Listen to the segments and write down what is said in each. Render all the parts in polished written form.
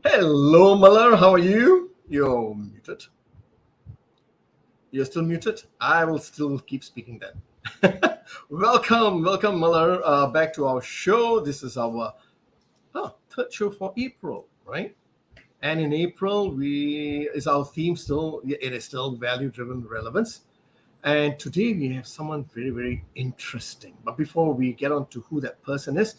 Hello, Malar. How are you? You're muted. You're still muted? I will still keep speaking then. welcome, Malar, back to our show. This is our third show for April, right? And in April, is our theme still? It is still value-driven relevance. And today we have someone very, very interesting. But before we get on to who that person is,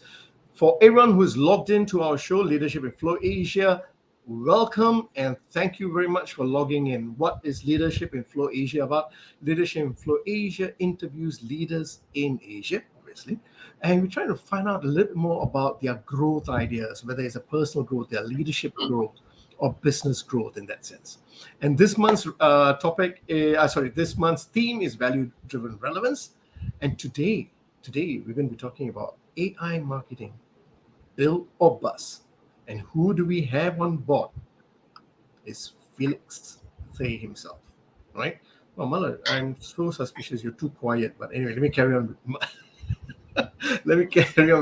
for everyone who's logged into our show, Leadership in Flow Asia, welcome and thank you very much for logging in. What is Leadership in Flow Asia about? Leadership in Flow Asia interviews leaders in Asia, obviously, and we're trying to find out a little bit more about their growth ideas, whether it's a personal growth, their leadership growth, or business growth in that sense. And this month's this month's theme is value-driven relevance. And today we're going to be talking about AI marketing, build or bust. And who do we have on board? It's Felix Tay himself, right? Well, Mala, I'm so suspicious you're too quiet. But anyway, let me carry on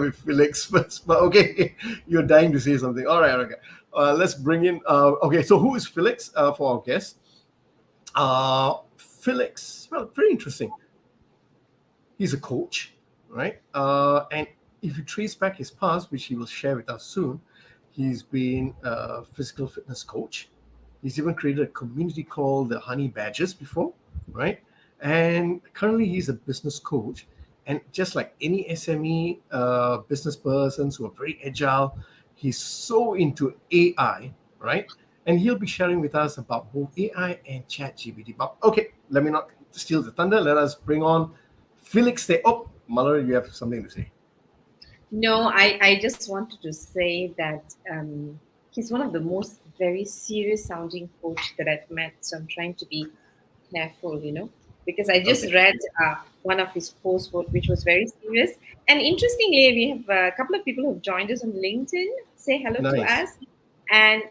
with Felix first. But okay, you're dying to say something. All right, okay. Let's bring in. Okay, so who is Felix for our guest? Felix, well, very interesting. He's a coach, right? And if you trace back his past, which he will share with us soon, he's been a physical fitness coach. He's even created a community called the Honey Badgers before, right? And currently he's a business coach. And just like any SME business persons who are very agile, he's so into AI, right? And he'll be sharing with us about both AI and Chat-GPT. But okay, let me not steal the thunder. Let us bring on Felix Tay. Oh, Malar, you have something to say. No, I just wanted to say that he's one of the most very serious sounding coach that I've met. So I'm trying to be careful, because I just read one of his posts, which was very serious. And interestingly, we have a couple of people who have joined us on LinkedIn say hello to us. And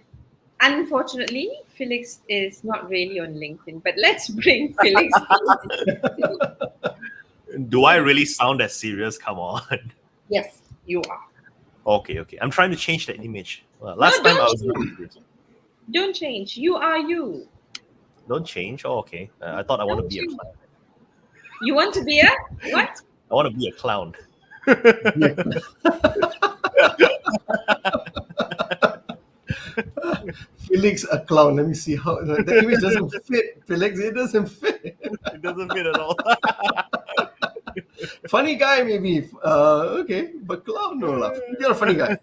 unfortunately, Felix is not really on LinkedIn, but let's bring Felix. Do I really sound as serious? Come on. Yes, you are. Okay. I'm trying to change that image. Well, last time I was really serious. Don't change. You are you. Don't change? Oh, okay. I thought I want to be a clown. You want to be a what? I want to be a clown. Felix, a clown. Let me see how the image doesn't fit. Felix, it doesn't fit. It doesn't fit at all. Funny guy, maybe. Okay, but clown, no love. You're a funny guy.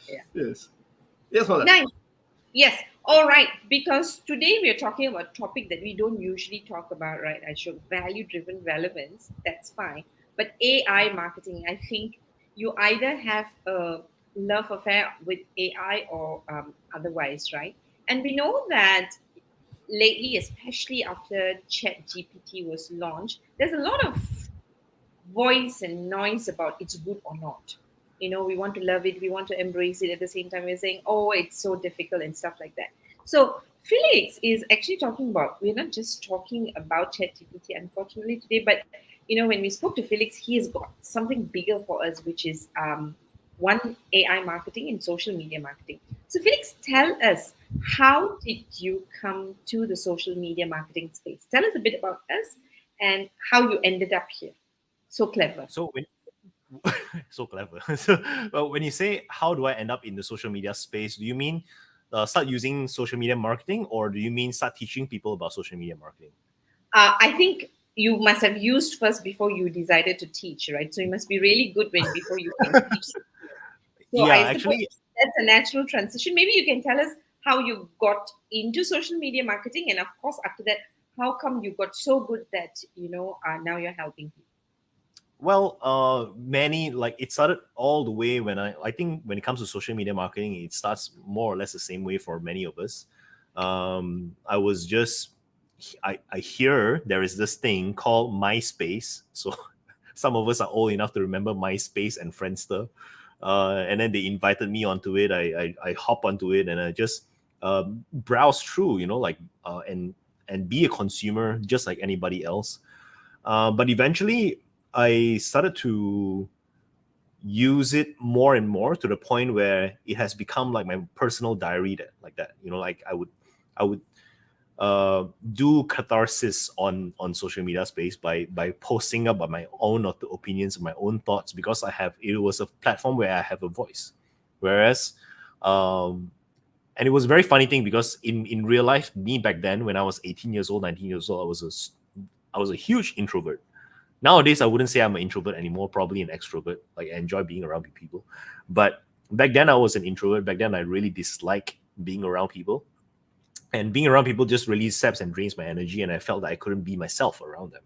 Yeah. Yes, Mala. Nice. Yes. All right. Because today we are talking about a topic that we don't usually talk about, right? I show value-driven relevance. That's fine. But AI marketing, I think you either have a love affair with AI or otherwise, right? And we know that lately, especially after Chat-GPT was launched, there's a lot of voice and noise about it's good or not. We want to love it, we want to embrace it. At the same time, we're saying, oh, it's so difficult and stuff like that. So Felix is actually talking about, we're not just talking about Chat-GPT, unfortunately, today, but when we spoke to Felix, he has got something bigger for us, which is one, AI marketing and social media marketing. So Felix, tell us, how did you come to the social media marketing space? Tell us a bit about us and how you ended up here. So clever. So clever. So when you say, how do I end up in the social media space, do you mean start using social media marketing, or do you mean start teaching people about social media marketing? I think you must have used first before you decided to teach, right? So you must be really good before you can teach. So Yeah, I suppose actually, that's a natural transition. Maybe you can tell us how you got into social media marketing, and of course, after that, how come you got so good that now you're helping people. well, many like it started all the way when I think when it comes to social media marketing, it starts more or less the same way for many of us. I was just I hear there is this thing called MySpace. So some of us are old enough to remember MySpace and Friendster. And then they invited me onto it. I hop onto it and I just browse through, and be a consumer just like anybody else. But eventually, I started to use it more and more to the point where it has become like my personal diary that. Like I would do catharsis on social media space by posting about my own opinions, my own thoughts, because it was a platform where I have a voice. Whereas, and it was a very funny thing because in real life, me back then when I was 18 years old, 19 years old, I was a huge introvert. Nowadays, I wouldn't say I'm an introvert anymore, probably an extrovert. Like I enjoy being around people. But back then I was an introvert. Back then I really dislike being around people. And being around people just really saps and drains my energy. And I felt that I couldn't be myself around them.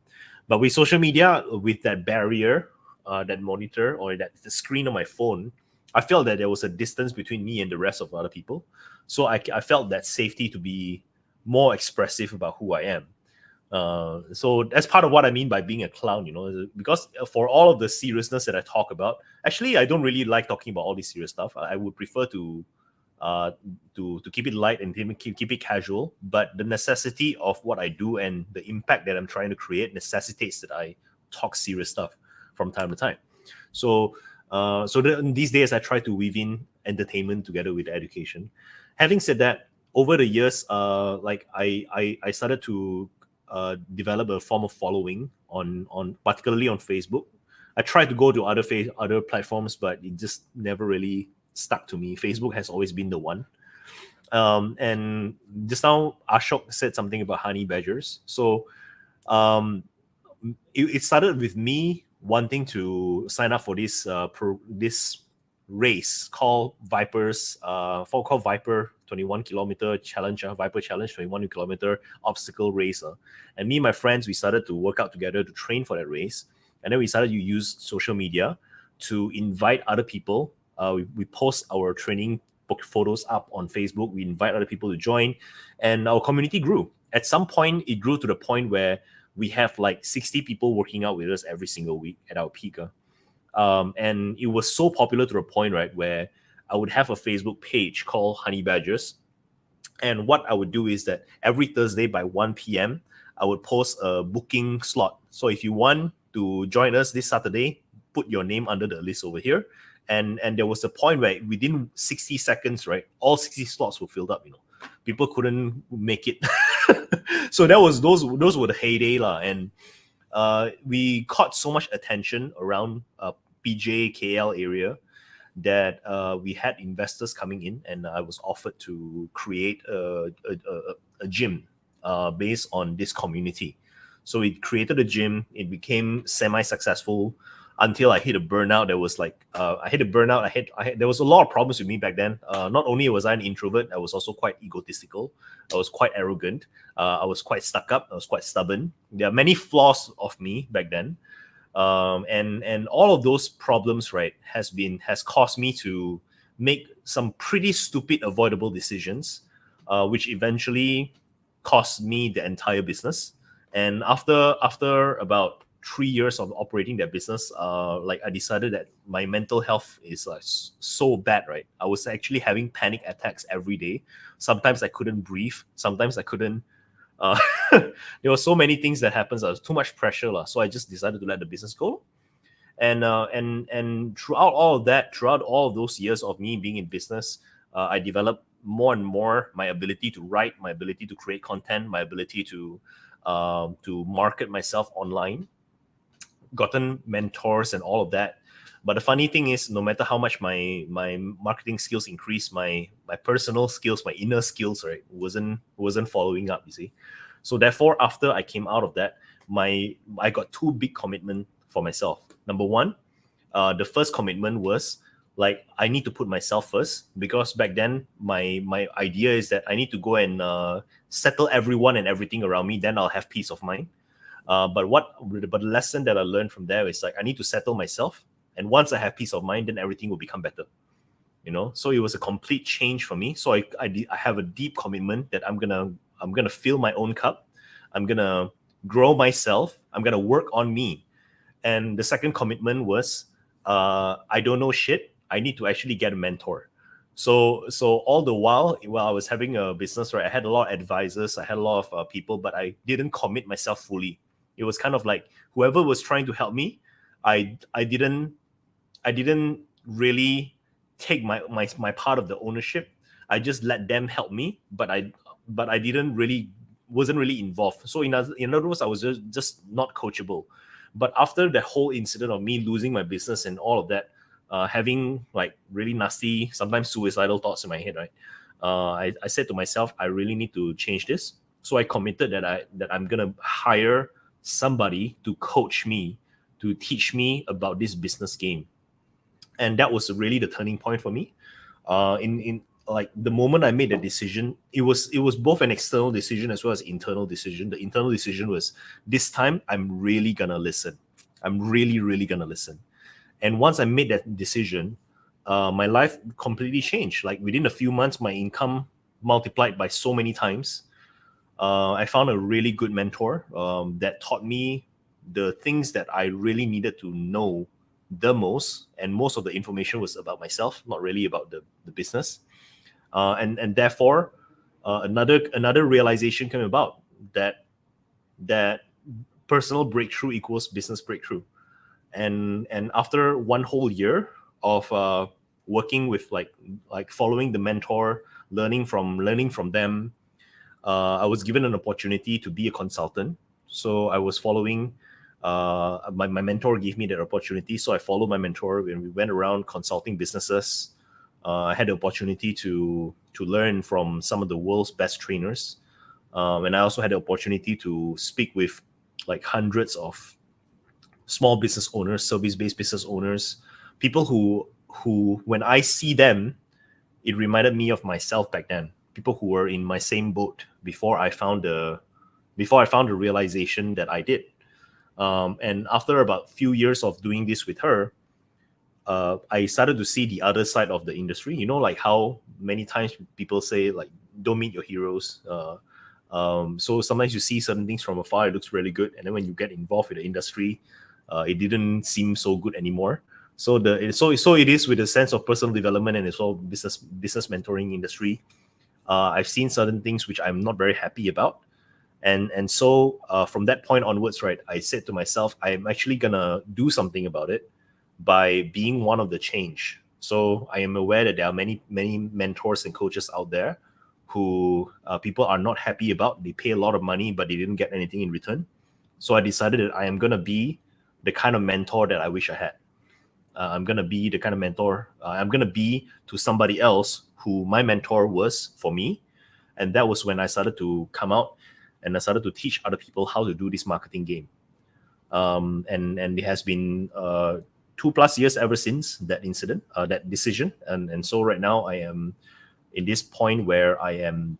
But with social media, with that barrier, that monitor or the screen on my phone, I felt that there was a distance between me and the rest of other people. So I felt that safety to be more expressive about who I am. So that's part of what I mean by being a clown, because for all of the seriousness that I talk about, actually, I don't really like talking about all this serious stuff. I would prefer uh, to keep it light and keep it casual. But the necessity of what I do and the impact that I'm trying to create necessitates that I talk serious stuff from time to time. So, these days I try to weave in entertainment together with education. Having said that, over the years, like I started to develop a form of following on particularly on Facebook. I tried to go to other platforms, but it just never really stuck to me. Facebook has always been the one. And just now, Ashok said something about honey badgers. So um, it started with me wanting to sign up for this race called Viper 21-kilometer challenge, Viper Challenge 21-kilometer obstacle race. And me and my friends, we started to work out together to train for that race. And then we started to use social media to invite other people. We post our training book photos up on Facebook. We invite other people to join, and our community grew. At some point, it grew to the point where we have like 60 people working out with us every single week at our peak. And it was so popular to the point, right, where I would have a Facebook page called Honey Badgers. And what I would do is that every Thursday by 1 p.m., I would post a booking slot. So if you want to join us this Saturday, put your name under the list over here. And there was a point where within 60 seconds, right, all 60 slots were filled up. People couldn't make it. So those were the heyday lah. And we caught so much attention around PJ KL area that we had investors coming in, and I was offered to create a gym based on this community. So we created a gym. It became semi-successful until I hit a burnout. There was I hit a burnout. There was a lot of problems with me back then. Not only was I an introvert, I was also quite egotistical. I was quite arrogant. I was quite stuck up. I was quite stubborn. There are many flaws of me back then. And all of those problems, right, has caused me to make some pretty stupid avoidable decisions, which eventually cost me the entire business. And after about 3 years of operating that business, I decided that my mental health is so bad, right? I was actually having panic attacks every day. Sometimes I couldn't breathe. Sometimes I couldn't. There were so many things that happened. There was too much pressure, so I just decided to let the business go. And throughout all of that, throughout all of those years of me being in business, I developed more and more my ability to write, my ability to create content, my ability to market myself online, gotten mentors and all of that. But the funny thing is, no matter how much my marketing skills increased, my personal skills, my inner skills, right, wasn't following up. You see, So therefore, after I came out of that, I got two big commitments for myself. Number one, the first commitment was like I need to put myself first, because back then my idea is that I need to go and settle everyone and everything around me, then I'll have peace of mind. But the lesson that I learned from there is like I need to settle myself, and once I have peace of mind, then everything will become better. So it was a complete change for me. So I have a deep commitment that I'm gonna fill my own cup. I'm gonna grow myself. I'm gonna work on me. And the second commitment was I don't know shit. I need to actually get a mentor. So all the while I was having a business, right, I had a lot of advisors, I had a lot of people, but I didn't commit myself fully. It was kind of like whoever was trying to help me, I didn't really take my part of the ownership. I just let them help me, but I wasn't really involved. So in other words, I was just not coachable. But after the whole incident of me losing my business and all of that, having like really nasty, sometimes suicidal thoughts in my head, right? I said to myself, I really need to change this. So I committed that I'm gonna hire somebody to coach me, to teach me about this business game. And that was really the turning point for me. In like the moment I made the decision, it was both an external decision as well as internal decision. The internal decision was, this time I'm really gonna listen. I'm really gonna listen. And once I made that decision, my life completely changed. Like within a few months, my income multiplied by so many times. I found a really good mentor that taught me the things that I really needed to know the most, and most of the information was about myself, not really about the business. And therefore, another realization came about, that personal breakthrough equals business breakthrough. And after one whole year of working with like following the mentor, learning from them, I was given an opportunity to be a consultant. So I was following. My mentor gave me that opportunity, so I followed my mentor when we went around consulting businesses. I had the opportunity to learn from some of the world's best trainers, and I also had the opportunity to speak with like hundreds of small business owners, service-based business owners, people who when I see them, it reminded me of myself back then. People who were in my same boat before I found the realization that I did. And after about few years of doing this with her, I started to see the other side of the industry. Like how many times people say like, don't meet your heroes. So sometimes you see certain things from afar, it looks really good, and then when you get involved with the industry, it didn't seem so good anymore. So it is with a sense of personal development and as well business mentoring industry. I've seen certain things which I'm not very happy about. And so from that point onwards, right, I said to myself, I'm actually gonna do something about it by being one of the change. So I am aware that there are many mentors and coaches out there who people are not happy about. They pay a lot of money, but they didn't get anything in return. So I decided that I am gonna be the kind of mentor that I wish I had. I'm gonna be the kind of mentor. I'm gonna be to somebody else who my mentor was for me. And that was when I started to come out and I started to teach other people how to do this marketing game. And it has been 2+ years ever since that incident, that decision. And so right now I am in this point where I am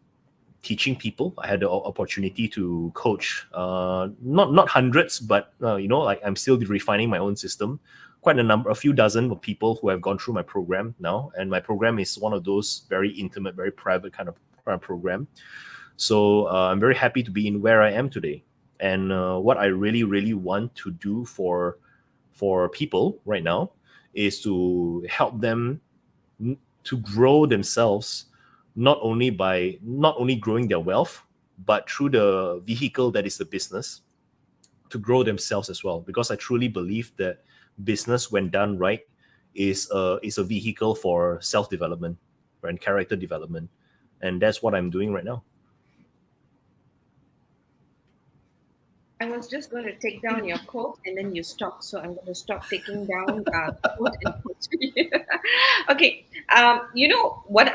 teaching people. I had the opportunity to coach, not hundreds, but like I'm still refining my own system. Quite a few dozen of people who have gone through my program now, and my program is one of those very intimate, very private kind of program. So I'm very happy to be in where I am today. And what I really want to do for people right now is to help them to grow themselves, not only growing their wealth, but through the vehicle that is the business, to grow themselves as well. Because I truly believe that business, when done right, is a vehicle for self-development and character development. And that's what I'm doing right now. I was just going to take down your quote and then you stopped. So I'm going to stop taking down quote and quote. Okay. You know what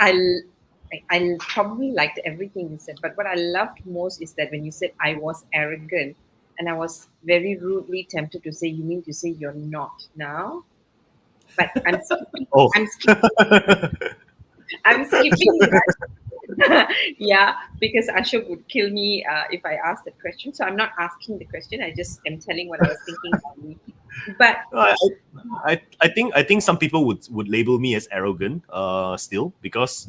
I probably liked everything you said, but what I loved most is that when you said I was arrogant, and I was very rudely tempted to say, "You mean to say you're not now?" But I'm skipping. Oh. I'm skipping. I'm skipping that. Yeah, because Ashok would kill me if I asked that question. So I'm not asking the question. I just am telling what I was thinking about me. But I, I think some people would label me as arrogant still, because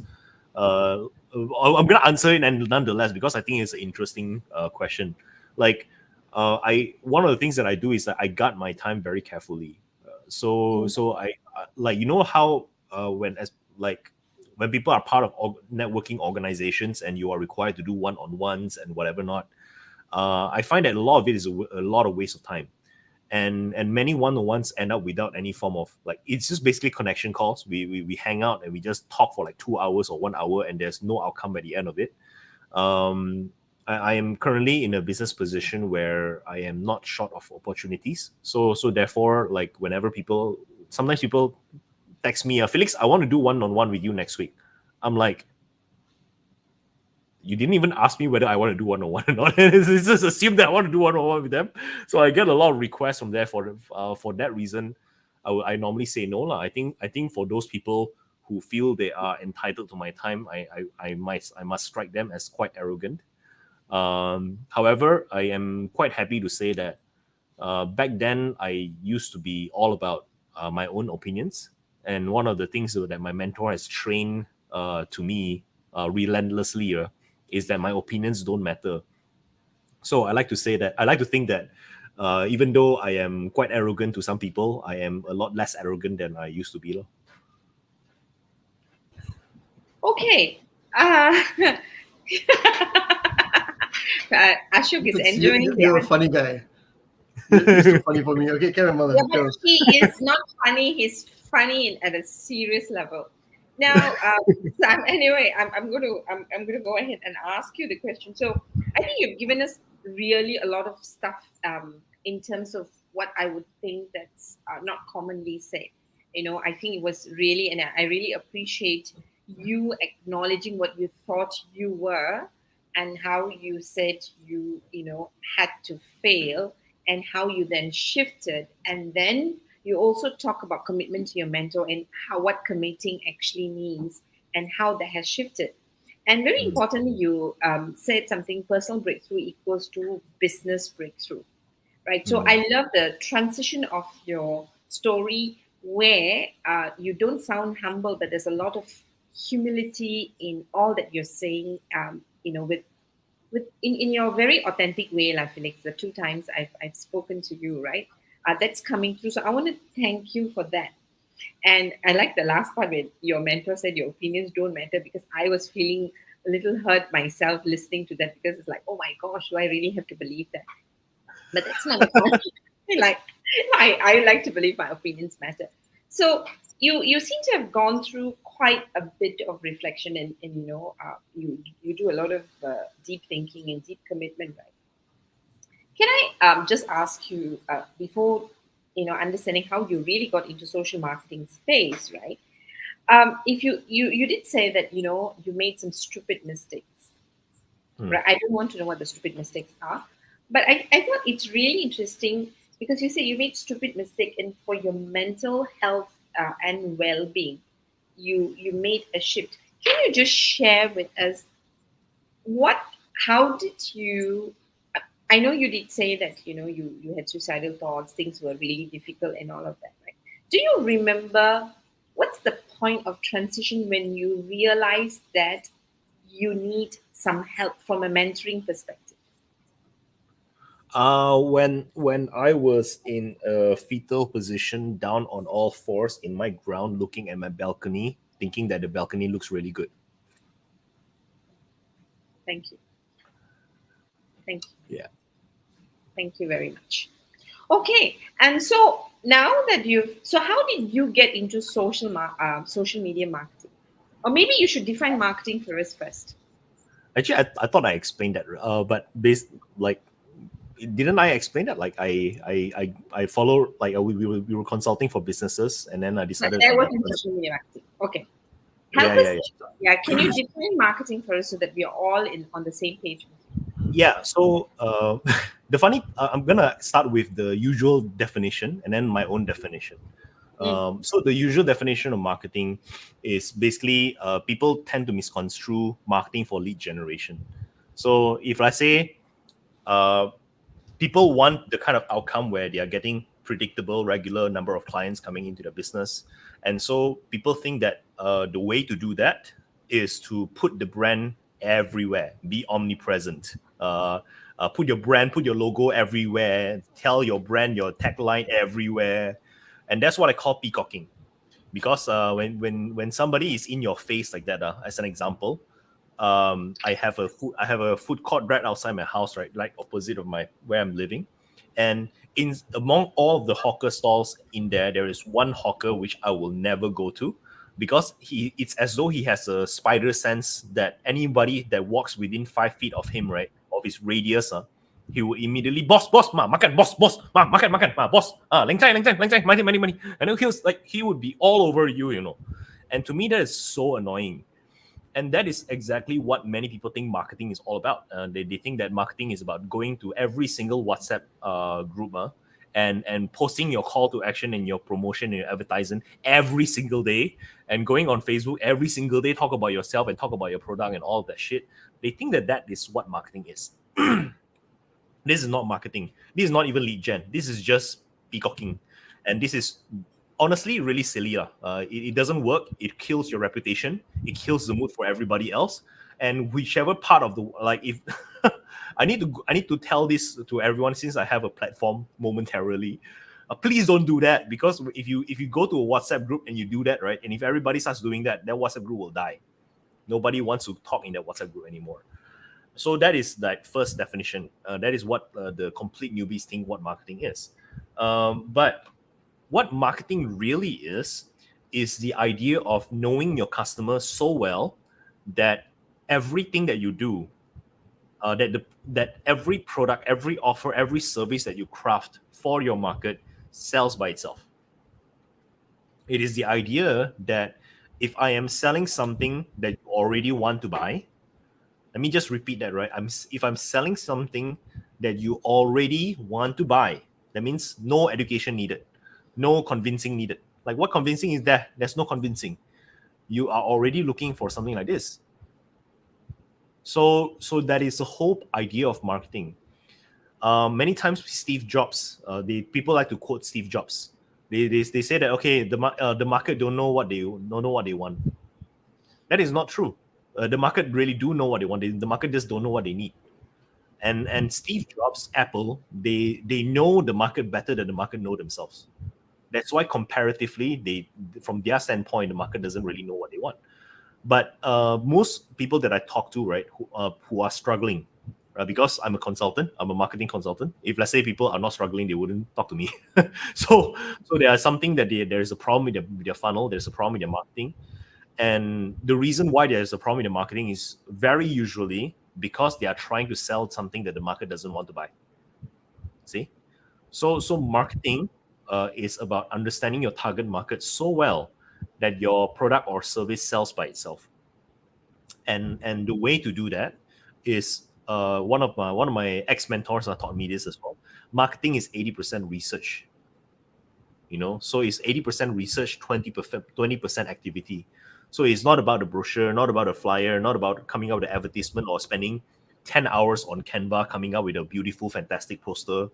I'm gonna answer it and nonetheless, because I think it's an interesting question. Like I one of the things that I do is that I guard my time very carefully. So I like, you know how when as like when people are part of networking organizations and you are required to do one-on-ones and whatever not, I find that a lot of it is a lot of waste of time, and many one-on-ones end up without any form of, like, it's just basically connection calls. We hang out and we just talk for like 2 hours or 1 hour, and there's no outcome at the end of it. I am currently in a business position where I am not short of opportunities, so therefore, like, whenever sometimes people text me, Felix, I want to do one-on-one with you next week. I'm like, you didn't even ask me whether I want to do one-on-one or not. It's just assume that I want to do one-on-one with them. So I get a lot of requests from there. For that reason, I normally say no lah. I think for those people who feel they are entitled to my time, I must strike them as quite arrogant. However, I am quite happy to say that back then I used to be all about my own opinions, and one of the things that my mentor has trained to me relentlessly is that my opinions don't matter. So I like to say that I like to think that even though I am quite arrogant to some people, I am a lot less arrogant than I used to be. okay. Ashok is enjoying the You're a answer. funny guy. You're so funny for me. Okay, Karen, mother. Yeah, but he is not funny. He's funny at a serious level. Now, Sam. Anyway, I'm going to go ahead and ask you the question. So, I think you've given us really a lot of stuff in terms of what I would think that's not commonly said. I think it was really, and I really appreciate you acknowledging what you thought you were, and how you said had to fail, and how you then shifted, and then you also talk about commitment to your mentor and how what committing actually means and how that has shifted. And very importantly, you said something: personal breakthrough equals to business breakthrough, right? So I love the transition of your story, where you don't sound humble, but there's a lot of humility in all that you're saying. With in your very authentic way, like Felix, the two times I've spoken to you, right? That's coming through. So I want to thank you for that. And I like the last part where your mentor said your opinions don't matter, because I was feeling a little hurt myself listening to that, because it's like, oh my gosh, do I really have to believe that? But that's not the point. like I like to believe my opinions matter. So you seem to have gone through quite a bit of reflection, and you do a lot of deep thinking and deep commitment, right? Can I just ask you before understanding how you really got into social marketing space, right? If you did say that you made some stupid mistakes, right? I don't want to know what the stupid mistakes are, but I thought it's really interesting, because you say you made stupid mistake, and for your mental health and well-being, you made a shift. Can you just share with us what how did you I know you did say that you had suicidal thoughts, things were really difficult and all of that, right? Do you remember what's the point of transition when you realize that you need some help from a mentoring perspective? When I was in a fetal position, down on all fours in my ground, looking at my balcony, thinking that the balcony looks really good. Thank you. Thank you. Yeah. Thank you very much. Okay, and so now that so how did you get into social media marketing? Or maybe you should define marketing for us first. Actually, I thought I explained that, but based like, didn't I explain that? Like I follow, like we were consulting for businesses, and then I But decided. there wasn't social media marketing. Okay. Help Yeah, us. yeah, yeah. Yeah, can you define marketing for us so that we are all on the same page? Yeah. So the funny, I'm gonna start with the usual definition and then my own definition. So the usual definition of marketing is basically people tend to misconstrue marketing for lead generation. So if I say uh, people want the kind of outcome where they are getting predictable, regular number of clients coming into their business, and so people think that the way to do that is to put the brand everywhere, be omnipresent. Put your brand, put your logo everywhere, tell your brand, your tagline everywhere, and that's what I call peacocking. Because when somebody is in your face like that, as an example, I have a food court right outside my house, right opposite of my where I'm living, and in among all of the hawker stalls in there, there is one hawker which I will never go to, because it's as though he has a spider sense that anybody that walks within 5 feet of him, right, of his radius, he will immediately boss ma makan boss ma makan ma boss leng cai money, and then he would be all over you, and to me that is so annoying. And that is exactly what many people think marketing is all about. They think that marketing is about going to every single WhatsApp group and posting your call to action and your promotion and your advertising every single day, and going on Facebook every single day, talk about yourself and talk about your product and all of that shit. They think that that is what marketing is. This is not marketing. This is not even lead gen. This is just peacocking. And this is honestly really silly. It doesn't work. It kills your reputation. It kills the mood for everybody else. And whichever part of the if I need to tell this to everyone since I have a platform momentarily. Please don't do that, because if you go to a WhatsApp group and you do that, right, and if everybody starts doing that, that WhatsApp group will die. Nobody wants to talk in that WhatsApp group anymore. So that is that first definition. That is what the complete newbies think what marketing is. But what marketing really is the idea of knowing your customer so well that everything that you do, that every product, every offer, every service that you craft for your market sells by itself. It is the idea that if I am selling something that you already want to buy, let me just repeat that, right? If I'm selling something that you already want to buy, that means no education needed, no convincing needed. Like, what convincing is there? There's no convincing. You are already looking for something like this. So that is the whole idea of marketing. Many times Steve Jobs, people like to quote Steve Jobs. They say that, okay, the market don't know what they want. That is not true. The market really do know what they want. The market just don't know what they need. And Steve Jobs, Apple, they know the market better than the market know themselves. That's why comparatively, from their standpoint, the market doesn't really know what they want. But most people that I talk to, right, who are struggling, because I'm a consultant, I'm a marketing consultant. If let's say people are not struggling, they wouldn't talk to me. so there is something that there is a problem with their funnel. There's a problem with their marketing. And the reason why there's a problem in the marketing is very usually because they are trying to sell something that the market doesn't want to buy. See? So marketing is about understanding your target market so well that your product or service sells by itself. And the way to do that is one of my ex-mentors taught me this as well. Marketing is 80% research. So it's 80% research, 20% activity. So it's not about the brochure, not about a flyer, not about coming out with an advertisement or spending 10 hours on Canva coming up with a beautiful, fantastic poster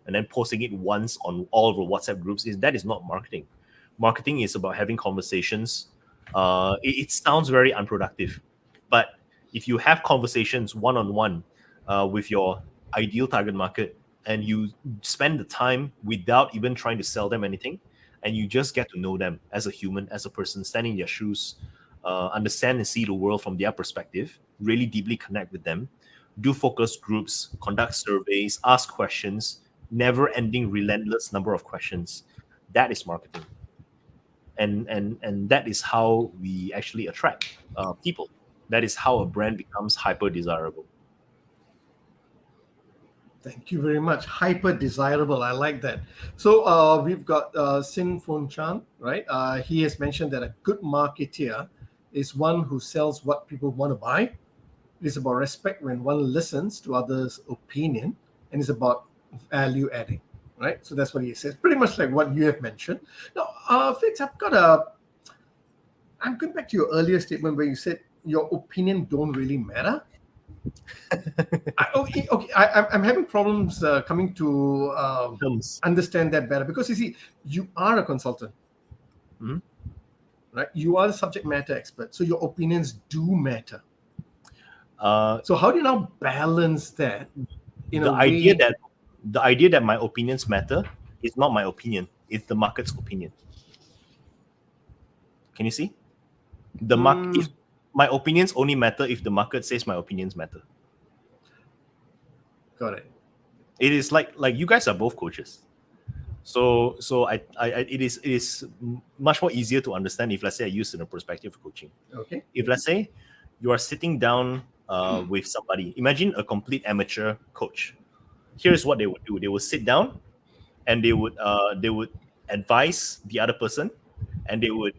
and then posting it once on all of the WhatsApp groups. That is not marketing. Marketing is about having conversations. It sounds very unproductive, but if you have conversations one-on-one with your ideal target market, and you spend the time without even trying to sell them anything, and you just get to know them as a human, as a person, stand in their shoes, understand and see the world from their perspective, really deeply connect with them, do focus groups, conduct surveys, ask questions, never-ending, relentless number of questions. That is marketing. And that is how we actually attract people. That is how a brand becomes hyper desirable. Thank you very much. Hyper desirable. I like that. So we've got Sin Fon Chan, right? He has mentioned that a good marketeer is one who sells what people want to buy. It is about respect when one listens to others' opinion, and it's about value adding, right? So that's what he says, pretty much like what you have mentioned. Now, Felix, I'm going back to your earlier statement where you said your opinion don't really matter. I'm having problems coming to understand that better, because you see, you are a consultant, right? You are the subject matter expert, so your opinions do matter. So how do you now balance that in a way? The idea that my opinions matter is not my opinion; it's the market's opinion. Can you see? If my opinions only matter if the market says my opinions matter. Got it. It is like you guys are both coaches, so it is much more easier to understand if, let's say, I use in a perspective of coaching. Okay. If, let's say, you are sitting down with somebody, imagine a complete amateur coach. Here's what they would do: they would sit down and they would advise the other person, and they would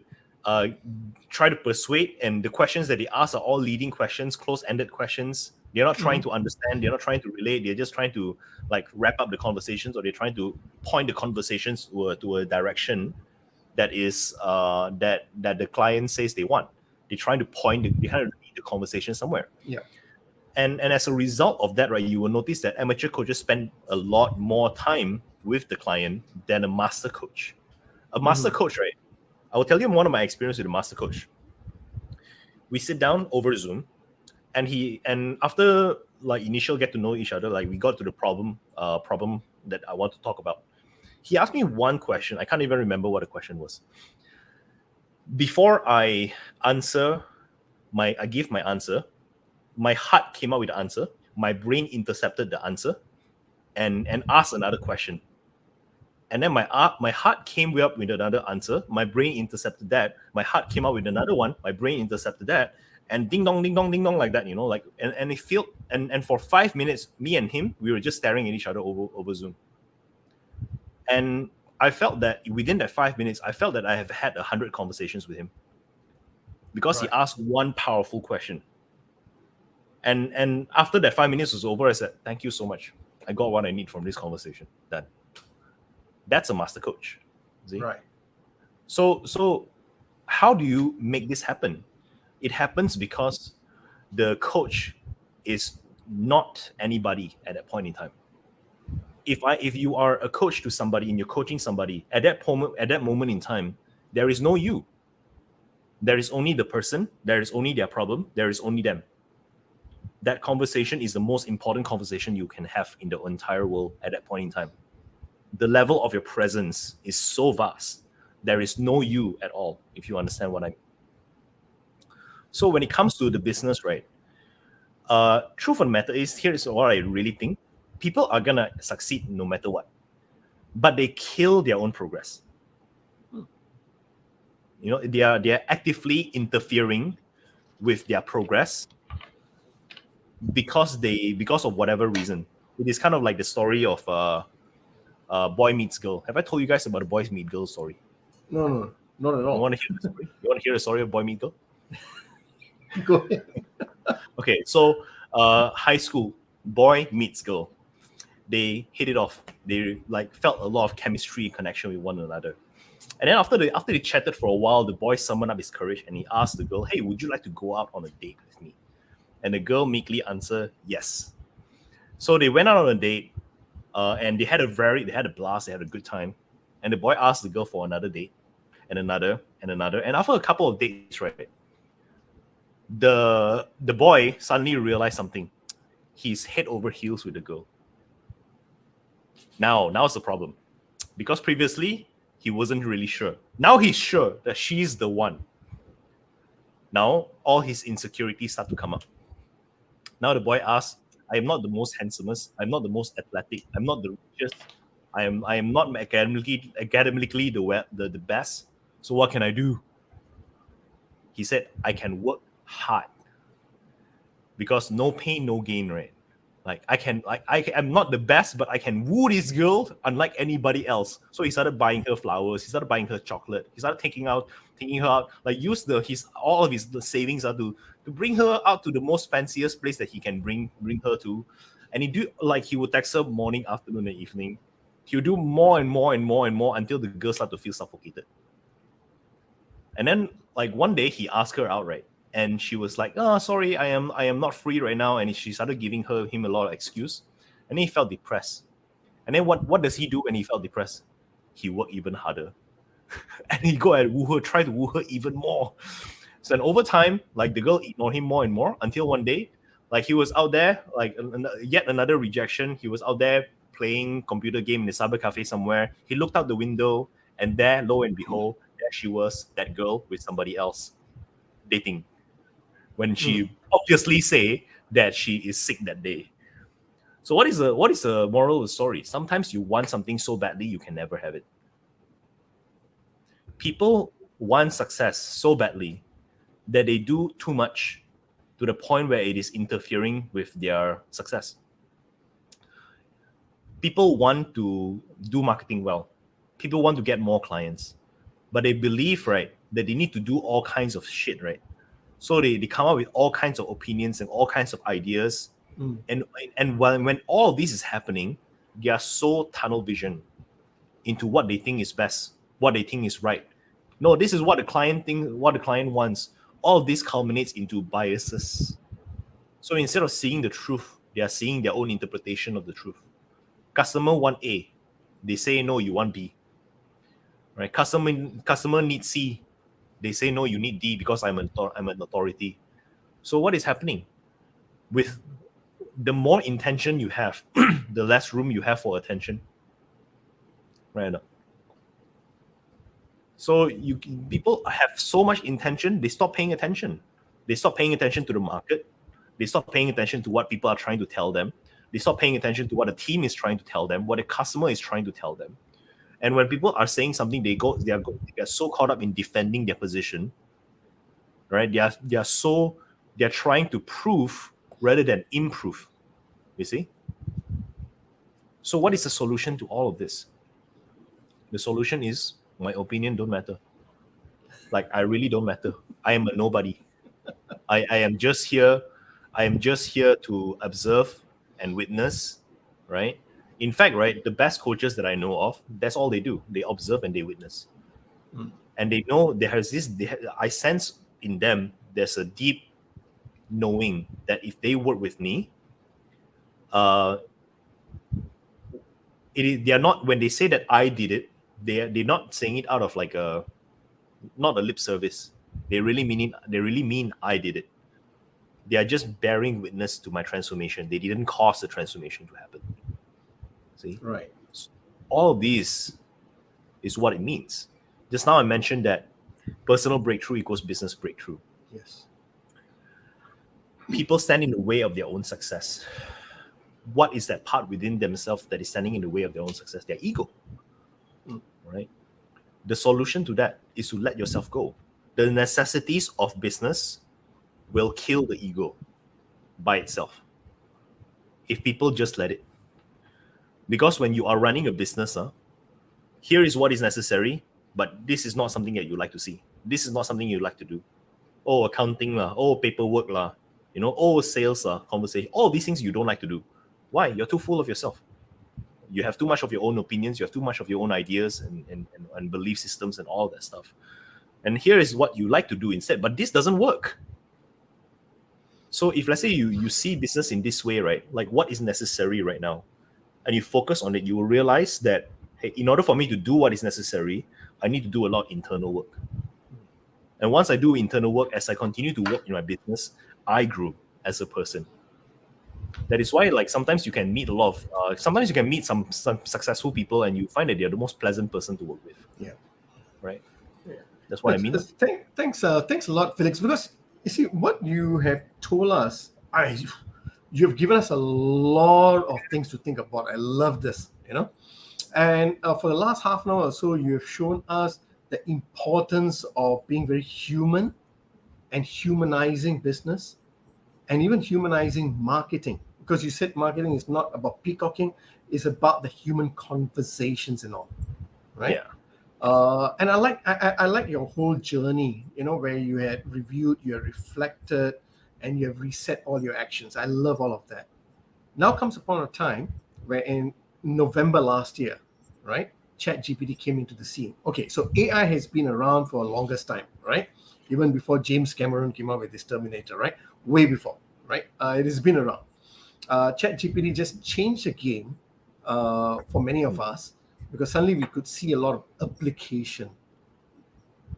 try to persuade, and the questions that they ask are all leading questions, close-ended questions. They're not trying to understand, they're not trying to relate, they're just trying to like wrap up the conversations, or they're trying to point the conversations to a direction that is that the client says they want. They're trying to they kind of lead the conversation somewhere. Yeah. And as a result of that, right, you will notice that amateur coaches spend a lot more time with the client than a master coach. A master coach, right? I will tell you one of my experience with a master coach. We sit down over Zoom, and after like initial get to know each other, like we got to the problem that I want to talk about. He asked me one question. I can't even remember what the question was. Before I give my answer, my heart came out with the answer. My brain intercepted the answer, and asked another question. And then my heart came up with another answer. My brain intercepted that. My heart came out with another one. My brain intercepted that. And ding dong, ding dong, ding dong, like that, like, and it felt, and for 5 minutes, me and him, we were just staring at each other over Zoom. And I felt that within that 5 minutes, I felt that I have had 100 conversations with him, because he asked one powerful question. And after that 5 minutes was over, I said, thank you so much. I got what I need from this conversation. That's a master coach. See? Right. So how do you make this happen? It happens because the coach is not anybody at that point in time. If you are a coach to somebody and you're coaching somebody, at that moment in time, there is no you. There is only the person, there is only their problem, there is only them. That conversation is the most important conversation you can have in the entire world at that point in time. The level of your presence is so vast. There is no you at all, if you understand what I mean. So when it comes to the business, right, truth of the matter is, here's what I really think. People are going to succeed no matter what, but they kill their own progress. They are actively interfering with their progress because of whatever reason. It is kind of like the story of boy meets girl. Have I told you guys about the boys meet girl story? No, not at all. You want to hear the story? You want to hear the story of boy meet girl? Go ahead. Okay, so high school, boy meets girl. They hit it off. They like felt a lot of chemistry connection with one another. And then after they chatted for a while, the boy summoned up his courage and he asked the girl, "Hey, would you like to go out on a date with me?" And the girl meekly answered yes. So they went out on a date, and they had a blast. They had a good time. And the boy asked the girl for another date, and another, and another. And after a couple of dates, right, the boy suddenly realized something. He's head over heels with the girl. Now's the problem, because previously he wasn't really sure. Now he's sure that she's the one. Now all his insecurities start to come up. Now the boy asks, "I am not the most handsomest. I'm not the most athletic. I'm not the richest. I am not academically the best. So what can I do?" He said, "I can work hard." Because no pain, no gain, right? Like I'm not the best, but I can woo this girl unlike anybody else. So he started buying her flowers. He started buying her chocolate. He started taking her out. Like use all of his savings to bring her out to the most fanciest place that he can bring her to. And he would text her morning, afternoon, and evening. He'll do more and more and more and more until the girl start to feel suffocated. And then like one day he asked her outright. And she was like, "Oh, sorry, I am not free right now." And she started giving him a lot of excuse. And then he felt depressed. And then what does he do when he felt depressed? He worked even harder. And he go and try to woo her even more. So then over time, like the girl ignored him more and more until one day, like he was out there, like yet another rejection. He was out there playing computer game in the cyber cafe somewhere. He looked out the window, and there, lo and behold, there she was, that girl with somebody else, dating. When she obviously say that she is sick that day. So what is the moral of the story? Sometimes you want something so badly you can never have it. People want success so badly that they do too much to the point where it is interfering with their success. People want to do marketing well. People want to get more clients. But they believe, right, that they need to do all kinds of shit, right? So they come up with all kinds of opinions and all kinds of ideas. And when all of this is happening, they are so tunnel vision into what they think is best, what they think is right. No, this is what the client wants. All of this culminates into biases. So instead of seeing the truth, they are seeing their own interpretation of the truth. Customer want A, they say no, you want B. Right? Customer needs C. They say, no, you need D because I'm an authority. So what is happening? With the more intention you have, the less room you have for attention. Right? So people have so much intention, they stop paying attention. They stop paying attention to the market. They stop paying attention to what people are trying to tell them. They stop paying attention to what the team is trying to tell them, what the customer is trying to tell them. And when people are saying something, they are so caught up in defending their position, right? They're trying to prove rather than improve. You see? So what is the solution to all of this? The solution is my opinion don't matter. Like I really don't matter. I am a nobody. I am just here. I am just here to observe and witness, right? In fact, right, the best coaches that I know of, that's all they do. They observe and they witness. And they know I sense in them, there's a deep knowing that if they work with me, they are not, when they say that I did it, they're not saying it out of like not a lip service. They really mean I did it. They are just bearing witness to my transformation. They didn't cause the transformation to happen. See? Right. All of these is what it means. Just now I mentioned that personal breakthrough equals business breakthrough. Yes. People stand in the way of their own success. What is that part within themselves that is standing in the way of their own success? Their ego. Right? The solution to that is to let yourself go. The necessities of business will kill the ego by itself if people just let it. Because when you are running a business, here is what is necessary, but this is not something that you like to see. This is not something you like to do. Oh, accounting, oh, paperwork, oh, sales, conversation. All these things you don't like to do. Why? You're too full of yourself. You have too much of your own opinions. You have too much of your own ideas and belief systems and all that stuff. And here is what you like to do instead. But this doesn't work. So if let's say you see business in this way, right? Like what is necessary right now, and you focus on it, you will realize that, hey, in order for me to do what is necessary, I need to do a lot of internal work. And once I do internal work, as I continue to work in my business, I grew as a person. That is why, like, sometimes you can meet some successful people, and you find that they're the most pleasant person to work with. Yeah. Right. Yeah. That's what I mean. Thanks a lot, Felix. Because you see what you have told us, you have given us a lot of things to think about. I love this, And for the last half an hour or so, you have shown us the importance of being very human and humanizing business and even humanizing marketing, because you said marketing is not about peacocking, it's about the human conversations and all, right? Yeah. And I like your whole journey, where you had reviewed, you had reflected, and you have reset all your actions. I love all of that. Now comes upon a time where in November last year, right, Chat-GPT came into the scene. Okay, so AI has been around for a longest time, right? Even before James Cameron came out with his Terminator, right? Way before, right? It has been around. Chat-GPT just changed the game for many of us, because suddenly we could see a lot of application.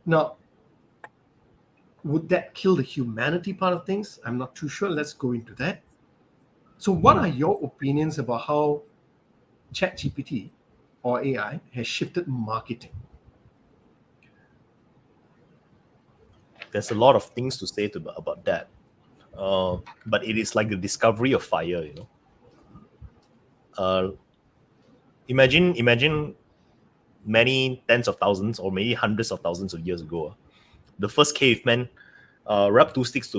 Now, would that kill the humanity part of things? I'm not too sure. Let's go into that. So, what are your opinions about how ChatGPT or AI has shifted marketing? There's a lot of things to say about that. But it is like the discovery of fire, Imagine many tens of thousands or maybe hundreds of thousands of years ago. The first caveman rubbed two sticks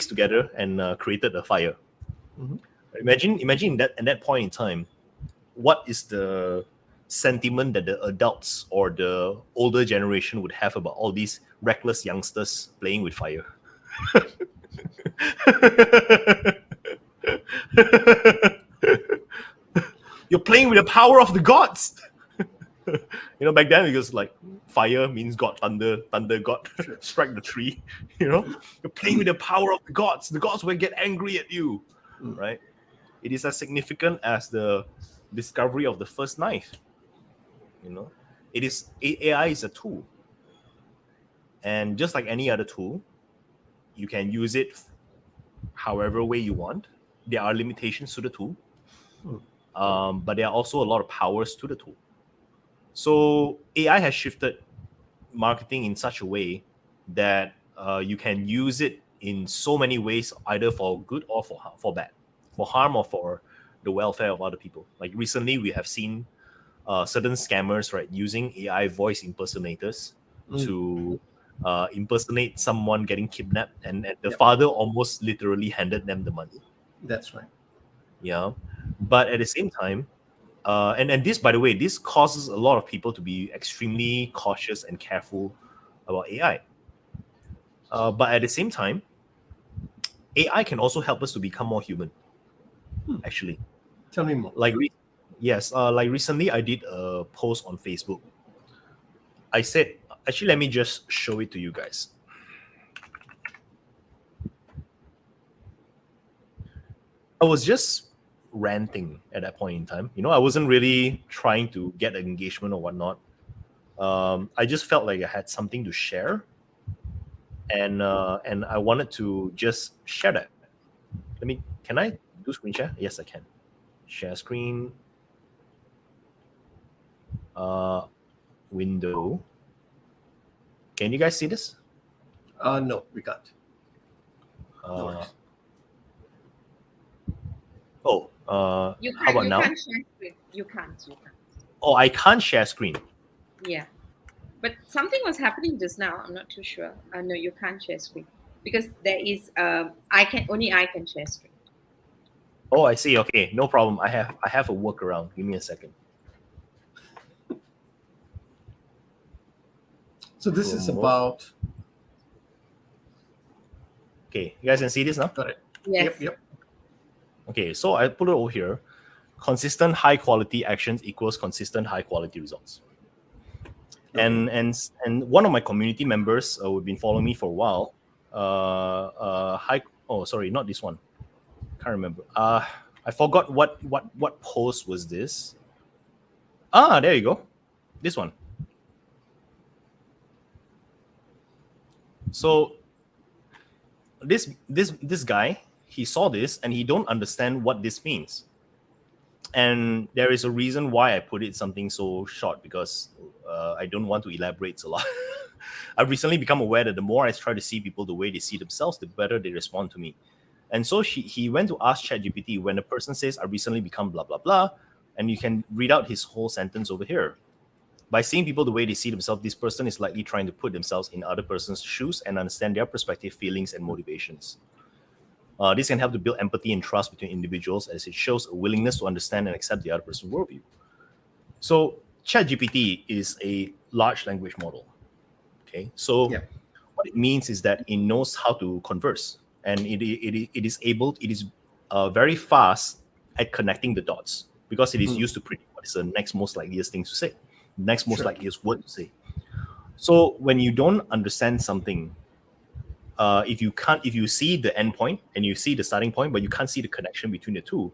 together and created a fire. Mhm. Imagine that at that point in time, what is the sentiment that the adults or the older generation would have about all these reckless youngsters playing with fire? You're playing with the power of the gods. Back then it was like fire means God, thunder God, Sure. strike the tree. You're playing with the power of the gods. The gods will get angry at you, Mm. right? It is as significant as the discovery of the first knife. It is AI is a tool, and just like any other tool, you can use it however way you want. There are limitations to the tool, but there are also a lot of powers to the tool. So AI has shifted marketing in such a way that you can use it in so many ways, either for good or for bad, for harm or for the welfare of other people. Like recently, we have seen certain scammers, right, using AI voice impersonators to impersonate someone getting kidnapped, and the Yep. father almost literally handed them the money. That's right. Yeah, but at the same time, and this, by the way, this causes a lot of people to be extremely cautious and careful about AI. But at the same time, AI can also help us to become more human. Actually, Tell me more. yes, like recently, I did a post on Facebook. I said, actually, let me just show it to you guys. I was just ranting at that point in time. I wasn't really trying to get engagement or whatnot. I just felt like I had something to share, and I wanted to just share that. Can I do screen share? Yes, I can. Share screen. Window. Can you guys see this? No, we can't. No Uh, worries. You how can't. about You now? can't share screen. You can't. You can't. Oh, I can't share screen. Yeah. But something was happening just now. I'm not too sure. No, you can't share screen because there is. I can share screen. Oh, I see. Okay, no problem. I have a workaround. Give me a second. So this is Promote. about. Okay, you guys can see this now. Got it. Yes. Yep. Okay, so I put it over here. Consistent high quality actions equals consistent high quality results. Okay. And one of my community members who've been following me for a while. Oh, sorry, not this one. Can't remember. I forgot what post was this. There you go. This one. So this guy, he saw this and he don't understand what this means. And there is a reason why I put it something so short, because I don't want to elaborate a lot. I've recently become aware that the more I try to see people the way they see themselves, the better they respond to me. And so he went to ask ChatGPT when a person says, I recently become blah, blah, blah. And you can read out his whole sentence over here. By seeing people the way they see themselves, this person is likely trying to put themselves in other person's shoes and understand their perspective, feelings, and motivations. This can help to build empathy and trust between individuals as it shows a willingness to understand and accept the other person's worldview. So Chat-GPT is a large language model. Okay, so Yeah. what it means is that it knows how to converse, and it is very fast at connecting the dots because it is used to predict what is the next most likeliest thing to say, next most Sure. likeliest word to say. So when you don't understand something, if you see the end point and you see the starting point, but you can't see the connection between the two,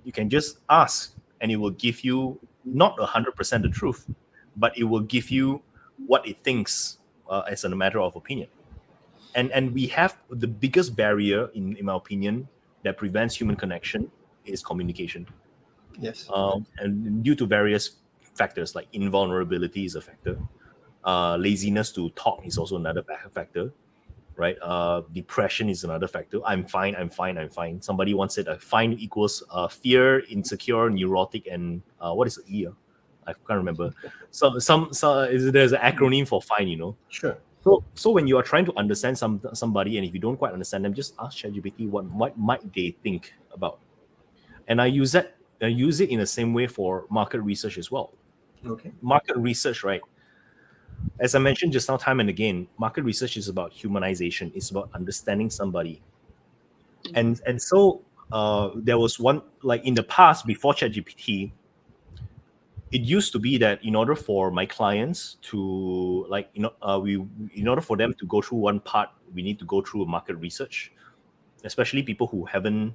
you can just ask, and it will give you not 100% the truth, but it will give you what it thinks as a matter of opinion. And we have the biggest barrier, in my opinion, that prevents human connection is communication. Yes. And due to various factors, like invulnerability is a factor, laziness to talk is also another factor, right? Depression is another factor. I'm fine, I'm fine, I'm fine. Somebody once said fine equals fear, insecure, neurotic, and what is the E? I can't remember. So there's an acronym for fine, you know. Sure. So when you are trying to understand somebody, and if you don't quite understand them, just ask ChatGPT what might they think about. And I use it in the same way for market research as well. Okay. Market research, right? As I mentioned just now, time and again, market research is about humanization. It's about understanding somebody. And so there was one, like in the past before ChatGPT, it used to be that in order for my clients to in order for them to go through one part, we need to go through a market research, especially people who haven't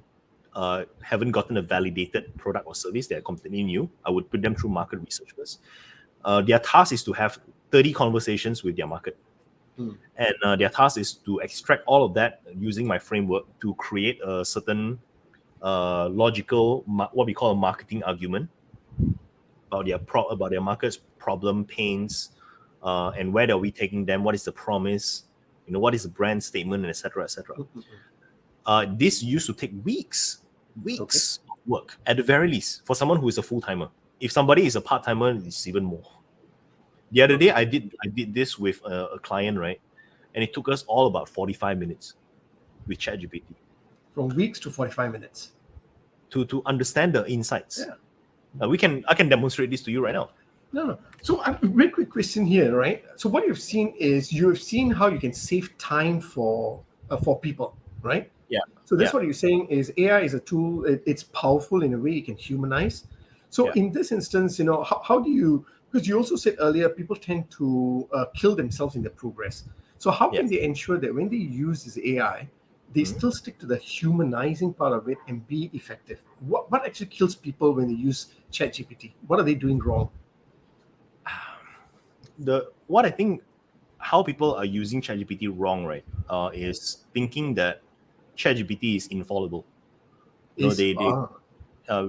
gotten a validated product or service. They're completely new. I would put them through market research first. Their task is to have 30 conversations with their market. And their task is to extract all of that using my framework to create a certain logical, what we call a marketing argument about their market's problem, pains, and where are we taking them? What is the promise? What is the brand statement, and etc. etc. This used to take weeks of work at the very least for someone who is a full timer. If somebody is a part timer, it's even more. The other day, I did this with a client, right? And it took us all about 45 minutes with ChatGPT. From weeks to 45 minutes. To understand the insights. Yeah. I can demonstrate this to you right now. No. So a very quick question here, right? So what you've seen is how you can save time for people, right? Yeah. So that's what you're saying is AI is a tool. It's powerful in a way it can humanize. So in this instance, how do you? Because you also said earlier, people tend to kill themselves in their progress. So how can they ensure that when they use this AI, they still stick to the humanizing part of it and be effective? What actually kills people when they use ChatGPT? What are they doing wrong? What I think how people are using ChatGPT wrong, right, is thinking that ChatGPT is infallible.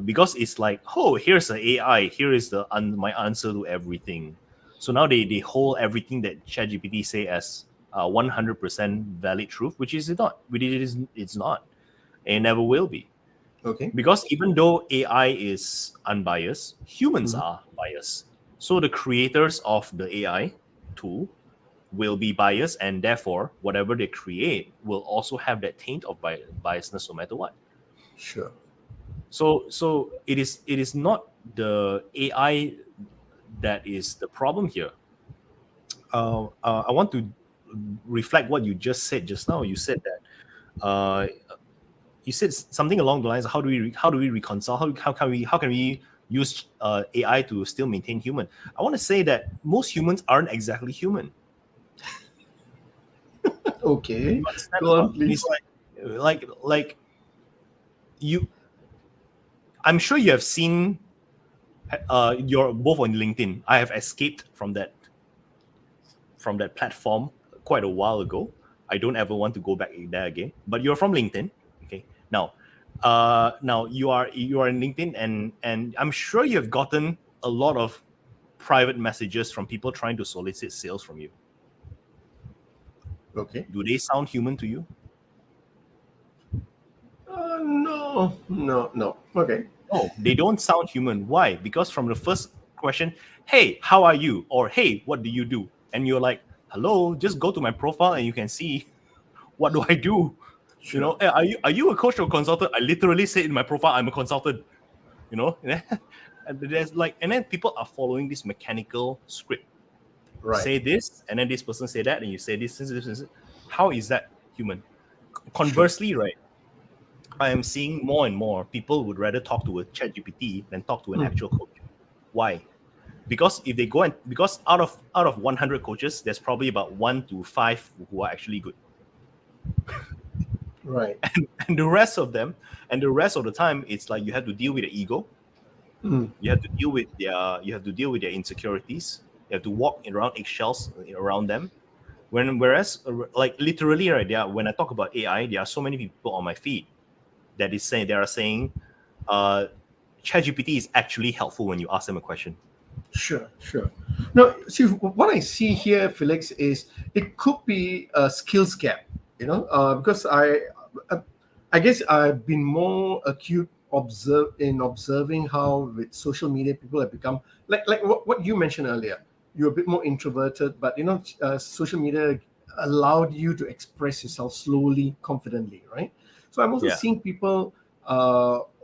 Because it's like, oh, here's the AI, here is my answer to everything. So now they hold everything that ChatGPT say as 100% valid truth, which is not. It's not. It never will be. Okay. Because even though AI is unbiased, humans are biased. So the creators of the AI tool will be biased, and therefore whatever they create will also have that taint of biasness no matter what. Sure. So it is not the AI that is the problem here. I want to reflect what you just said just now. You said that you said something along the lines of how do we reconcile? How can we use AI to still maintain human? I want to say that most humans aren't exactly human. Okay. Go on, please. Like you. I'm sure you have seen. You're both on LinkedIn. I have escaped from that platform quite a while ago. I don't ever want to go back there again. But you're from LinkedIn, okay? Now you are in LinkedIn, and I'm sure you have gotten a lot of private messages from people trying to solicit sales from you. Okay. Do they sound human to you? No. Okay. No, they don't sound human. Why? Because from the first question, hey, how are you? Or hey, what do you do? And you're like, hello, just go to my profile and you can see what do I do. You know, "Hey, are you a coach or consultant?" I literally say in my profile, I'm a consultant. You know, and there's like, and then people are following this mechanical script. Right. Say this, and then this person say that, and you say this. How is that human? Sure. Conversely, right? I am seeing more and more people would rather talk to a Chat-GPT than talk to an actual coach. Why? Because if they go and because out of 100 coaches, there's probably about 1 to 5 who are actually good. Right. And the rest of them, and the rest of the time, it's like you have to deal with the ego. You have to deal with their insecurities. You have to walk around eggshells around them. Whereas like literally, right, when I talk about AI, there are so many people on my feed that are saying ChatGPT is actually helpful when you ask them a question. Sure. Now, see, what I see here, Felix, is it could be a skills gap. Because I guess I've been more acute observing how with social media people have become like what you mentioned earlier. You're a bit more introverted, but social media allowed you to express yourself slowly, confidently, right? So I'm also Yeah. seeing people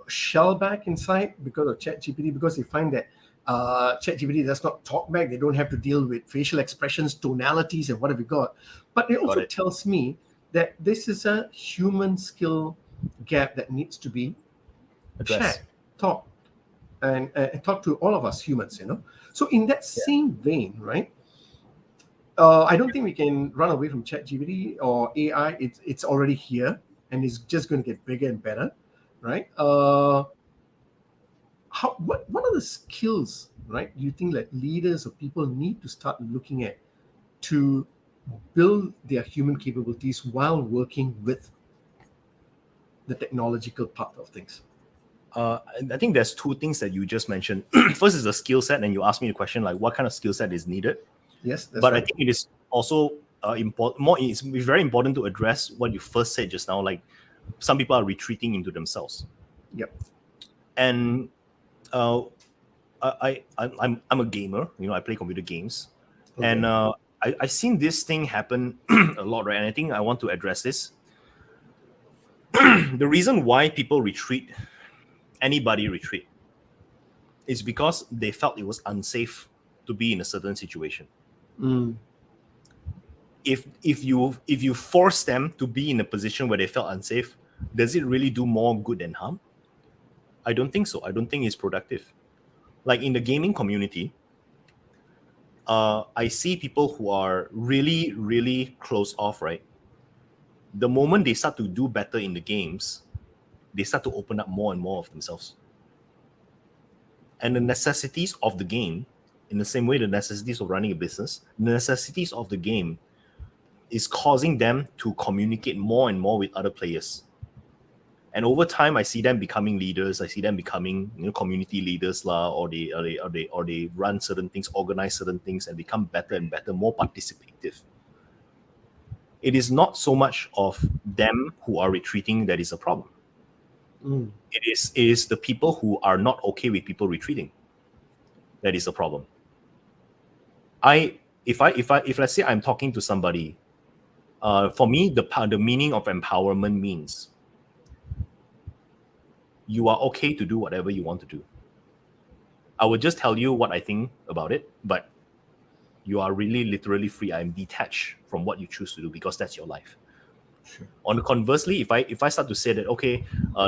shell back inside because of ChatGPT, because they find that ChatGPT does not talk back. They don't have to deal with facial expressions, tonalities, and whatever you got. But it also tells me that this is a human skill gap that needs to be Address. shared, talked, and talk to all of us humans. So in that same vein, right? I don't think we can run away from ChatGPT or AI. It's already here, and it's just going to get bigger and better, right? What are the skills, right? You think that leaders or people need to start looking at to build their human capabilities while working with the technological part of things? I think there's two things that you just mentioned. First is the skill set, and you asked me the question like, what kind of skill set is needed? Yes, that's but right. I think it is also important. It's very important to address what you first said just now. Like, some people are retreating into themselves. Yep. And I'm a gamer. I play computer games, Okay. and I've seen this thing happen a lot, right? And I think I want to address this. The reason why people retreat, anybody retreat, is because they felt it was unsafe to be in a certain situation. If you force them to be in a position where they felt unsafe, does it really do more good than harm? I don't think so. I don't think it's productive. Like in the gaming community, I see people who are really, really close off, right? The moment they start to do better in the games, they start to open up more and more of themselves. And the necessities of the game, in the same way the necessities of running a business, the necessities of the game is causing them to communicate more and more with other players. And over time, I see them becoming leaders. I see them becoming community leaders, or they run certain things, organize certain things, and become better and better, more participative. It is not so much of them who are retreating that is a problem. It is the people who are not okay with people retreating that is a problem. If let's say I'm talking to somebody, for me the meaning of empowerment means you are okay to do whatever you want to do. I would just tell you what I think about it, but you are really literally free. I'm detached from what you choose to do because that's your life. Sure. On the conversely, if I start to say that, okay,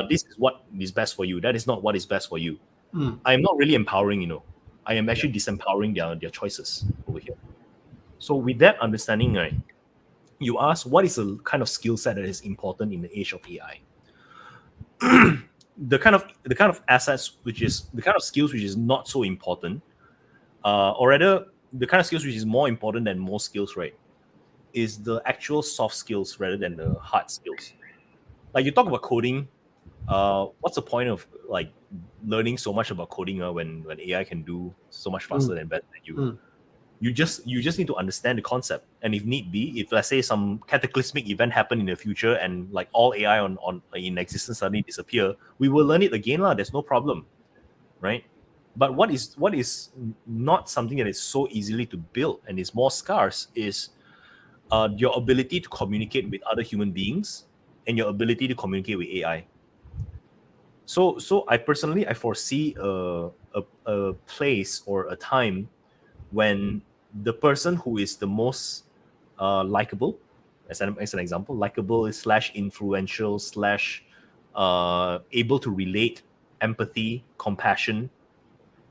this is what is best for you, that is not what is best for you, I'm not really empowering, I am actually disempowering their choices over here. So with that understanding, right, you ask what is the kind of skill set that is important in the age of AI. the kind of assets, which is the kind of skills which is not so important, or rather the kind of skills which is more important than most skills, right, is the actual soft skills rather than the hard skills. Like you talk about coding, what's the point of like learning so much about coding when AI can do so much faster and better than you? You just need to understand the concept, and if need be, if let's say some cataclysmic event happen in the future and like all AI on in existence suddenly disappear, we will learn it again lah. There's no problem, right? But what is not something that is so easily to build and is more scarce is your ability to communicate with other human beings and your ability to communicate with AI. So I foresee a place or a time when the person who is the most likable, as an example, likable is slash influential slash able to relate, empathy, compassion.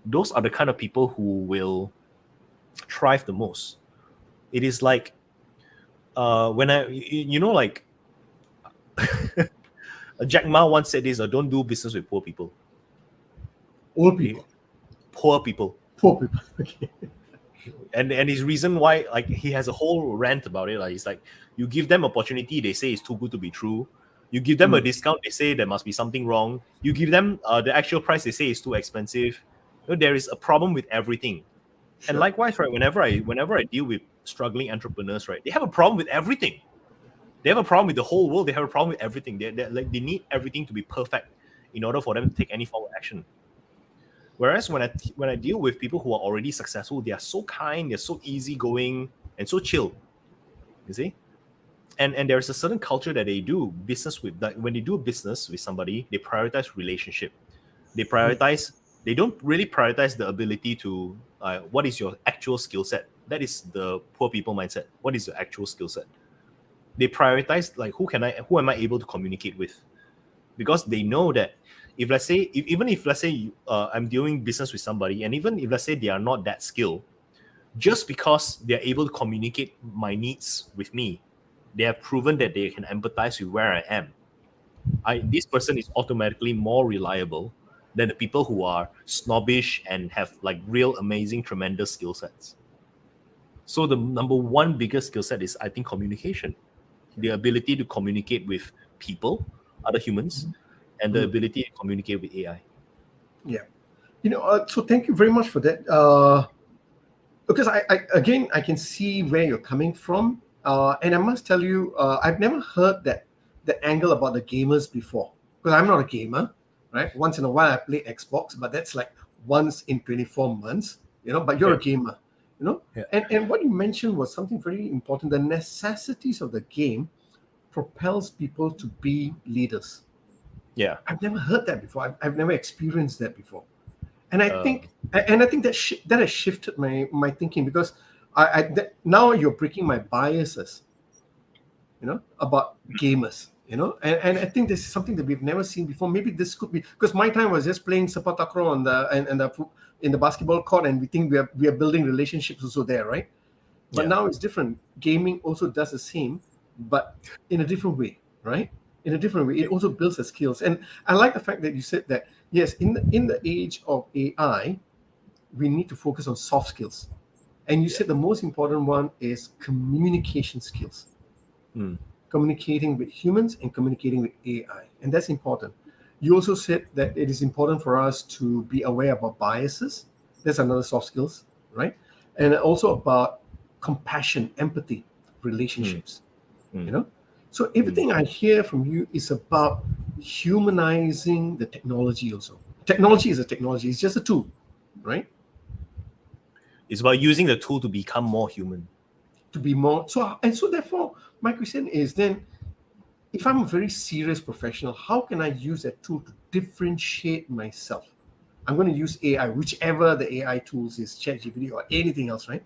Those are the kind of people who will thrive the most. It is like when like Jack Ma once said this: "Don't do business with poor people." Old Okay? people, Poor people. poor people. Okay. And his reason why, like, he has a whole rant about it. Like, he's like, you give them opportunity, they say it's too good to be true. You give them a discount, they say there must be something wrong. You give them the actual price, they say it's too expensive. There is a problem with everything. And Sure. likewise, right, whenever I deal with struggling entrepreneurs, right, they have a problem with everything. They have a problem with the whole world. They have a problem with everything. They need everything to be perfect in order for them to take any form of action. Whereas when I deal with people who are already successful, they are so kind, they're so easygoing, and so chill. You see, and there's a certain culture that they do business with. That when they do business with somebody, they prioritize relationship. They prioritize. They don't really prioritize the ability to what is your actual skill set. That is the poor people mindset. What is your actual skill set? They prioritize like who am I able to communicate with, because they know that if let's say even if let's say I'm doing business with somebody, and even if let's say they are not that skilled, just because they're able to communicate my needs with me, they have proven that they can empathize with where I am. This person is automatically more reliable than the people who are snobbish and have like real amazing tremendous skill sets. So the number one biggest skill set is, I think, communication. The ability to communicate with people, other humans, and the ability to communicate with AI. Yeah. So thank you very much for that. Because I can see where you're coming from. And I must tell you, I've never heard the angle about the gamers before. Because I'm not a gamer, right? Once in a while I play Xbox, but that's like once in 24 months, but you're a gamer, Yeah. And what you mentioned was something very important. The necessities of the game propels people to be leaders. Yeah. I've never heard that before. I've never experienced that before, and I Uh, think that has shifted my thinking, because now you're breaking my biases, about gamers, and I think this is something that we've never seen before. Maybe this could be because my time was just playing sepak takraw on in the basketball court, and we think we are building relationships also there, right? But Yeah. now it's different. Gaming also does the same, but in a different way, right? In a different way. It also builds the skills. And I like the fact that you said that, yes, in the age of AI, we need to focus on soft skills. And you said the most important one is communication skills. Mm. Communicating with humans and communicating with AI. And that's important. You also said that it is important for us to be aware about biases. That's another soft skills, right? And also about compassion, empathy, relationships, Mm. So everything I hear from you is about humanizing the technology also. Technology is a technology, it's just a tool, right? It's about using the tool to become more human. To be more so therefore my question is then, if I'm a very serious professional, how can I use that tool to differentiate myself? I'm going to use AI, whichever the AI tools is, Chat-GPT or anything else, right?